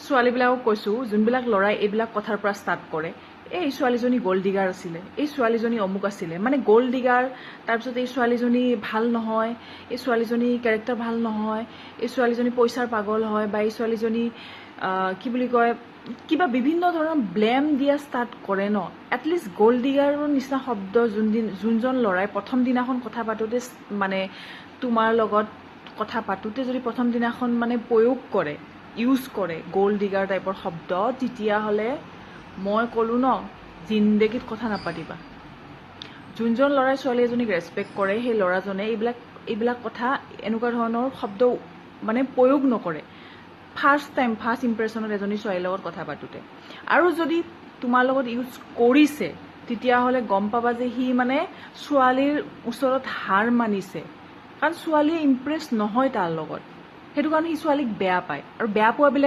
ছোৱালীবিলাকক কৈছোঁ যোনবিলাক ল'ৰাই এইবিলাক কথাৰ পৰা ষ্টাৰ্ট কৰে, এই ছোৱালীজনী গ'ল্ড ডিগাৰ আছিলে, এই ছোৱালীজনী অমুক আছিলে, মানে গ'ল্ড ডিগাৰ, তাৰপিছত এই ছোৱালীজনী ভাল নহয়, এই ছোৱালীজনী কেৰেক্টাৰ ভাল নহয়, এই ছোৱালীজনী পইচাৰ পাগল হয়, বা এই ছোৱালীজনী কি বুলি কয়, কিবা বিভিন্ন ধৰণৰ ব্লেম দিয়া ষ্টাৰ্ট কৰে ন। এটলিষ্ট গ'ল্ড ডিগাৰৰ নিচিনা শব্দ যোনজন ল'ৰাই প্ৰথম দিনাখন কথা পাতোঁতে মানে তোমাৰ লগত কথা পাতোঁতে যদি প্ৰথম দিনাখন মানে প্ৰয়োগ কৰে, ইউজ কৰে গ'ল্ড ডিগাৰ টাইপৰ শব্দ, তেতিয়াহ'লে মই ক'লোঁ ন, জিন্দেগীত কথা নাপাতিবা। যোনজন ল'ৰাই ছোৱালী এজনীক ৰেচপেক্ট কৰে, সেই ল'ৰাজনে এইবিলাক কথা এনেকুৱা ধৰণৰ শব্দ মানে প্ৰয়োগ নকৰে ফাৰ্ষ্ট ইম্প্ৰেশ্যনত এজনী ছোৱালীৰ লগত কথা পাতোঁতে। আৰু যদি তোমাৰ লগত ইউজ কৰিছে, তেতিয়াহ'লে গম পাবা যে সি মানে ছোৱালীৰ ওচৰত হাৰ মানিছে, কাৰণ ছোৱালীয়ে ইম্প্ৰেছ নহয় তাৰ লগত, সেইটো কাৰণে সি ছোৱালীক বেয়া পায়। আৰু বেয়া পোৱাবিলাক